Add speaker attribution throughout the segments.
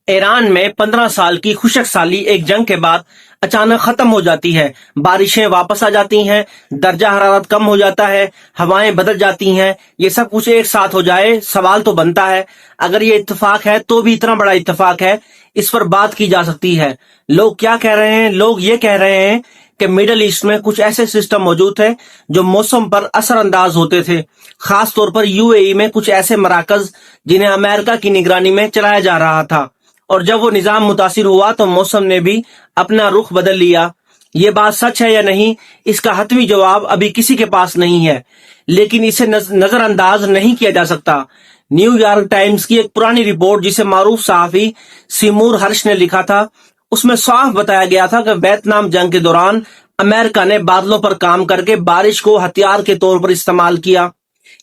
Speaker 1: ایران میں 15 سال کی خشک سالی ایک جنگ کے بعد اچانک ختم ہو جاتی ہے۔ بارشیں واپس آ جاتی ہیں، درجہ حرارت کم ہو جاتا ہے، ہوائیں بدل جاتی ہیں۔ یہ سب کچھ ایک ساتھ ہو جائے، سوال تو بنتا ہے اگر یہ اتفاق ہے تو بھی اتنا بڑا اتفاق ہے، اس پر بات کی جا سکتی ہے۔ لوگ کیا کہہ رہے ہیں؟ لوگ یہ کہہ رہے ہیں کہ مڈل ایسٹ میں کچھ ایسے سسٹم موجود تھے جو موسم پر اثر انداز ہوتے تھے، خاص طور پر یو اے ای میں کچھ ایسے مراکز جنہیں امریکہ کی نگرانی میں چلایا جا رہا تھا، اور جب وہ نظام متاثر ہوا تو موسم نے بھی اپنا رخ بدل لیا۔ یہ بات سچ ہے یا نہیں، اس کا حتمی جواب ابھی کسی کے پاس نہیں ہے، لیکن اسے نظر انداز نہیں کیا جا سکتا۔ نیو یارک ٹائمز کی ایک پرانی رپورٹ جسے معروف صحافی سیمور ہرش نے لکھا تھا، اس میں صاف بتایا گیا تھا کہ ویتنام جنگ کے دوران امریکہ نے بادلوں پر کام کر کے بارش کو ہتھیار کے طور پر استعمال کیا۔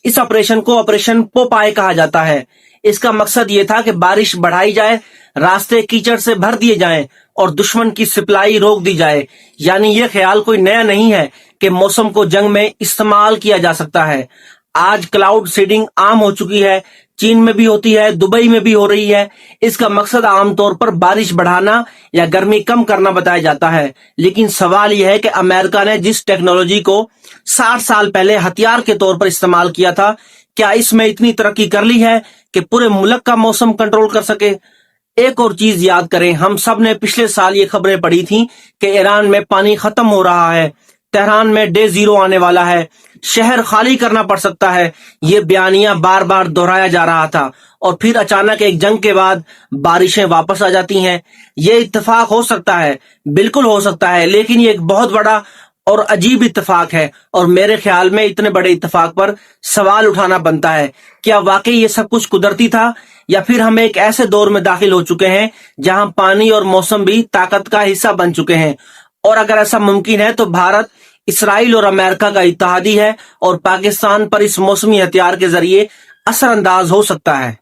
Speaker 1: اس آپریشن کو آپریشن پوپائے کہا جاتا ہے۔ اس کا مقصد یہ تھا کہ بارش بڑھائی جائے، راستے کیچڑ سے بھر دیے جائیں اور دشمن کی سپلائی روک دی جائے۔ یعنی یہ خیال کوئی نیا نہیں ہے کہ موسم کو جنگ میں استعمال کیا جا سکتا ہے۔ آج کلاؤڈ سیڈنگ عام ہو چکی ہے، چین میں بھی ہوتی ہے، دبئی میں بھی ہو رہی ہے۔ اس کا مقصد عام طور پر بارش بڑھانا یا گرمی کم کرنا بتایا جاتا ہے، لیکن سوال یہ ہے کہ امریکہ نے جس ٹیکنالوجی کو 60 سال پہلے ہتھیار کے طور پر استعمال کیا تھا، کیا اس میں اتنی ترقی کر لی ہے کہ پورے ملک کا موسم کنٹرول کر سکے؟ ایک اور چیز یاد کریں، ہم سب نے پچھلے سال یہ خبریں پڑھی تھیں کہ ایران میں پانی ختم ہو رہا ہے، تہران میں ڈے زیرو آنے والا ہے، شہر خالی کرنا پڑ سکتا ہے۔ یہ بیانیہ بار بار دہرایا جا رہا تھا، اور پھر اچانک ایک جنگ کے بعد بارشیں واپس آ جاتی ہیں۔ یہ اتفاق ہو سکتا ہے، بالکل ہو سکتا ہے، لیکن یہ ایک بہت بڑا اور عجیب اتفاق ہے، اور میرے خیال میں اتنے بڑے اتفاق پر سوال اٹھانا بنتا ہے، کیا واقعی یہ سب کچھ قدرتی تھا، یا پھر ہم ایک ایسے دور میں داخل ہو چکے ہیں جہاں پانی اور موسم بھی طاقت کا حصہ بن چکے ہیں؟ اور اگر ایسا ممکن ہے تو بھارت اسرائیل اور امریکہ کا اتحادی ہے اور پاکستان پر اس موسمی ہتھیار کے ذریعے اثر انداز ہو سکتا ہے۔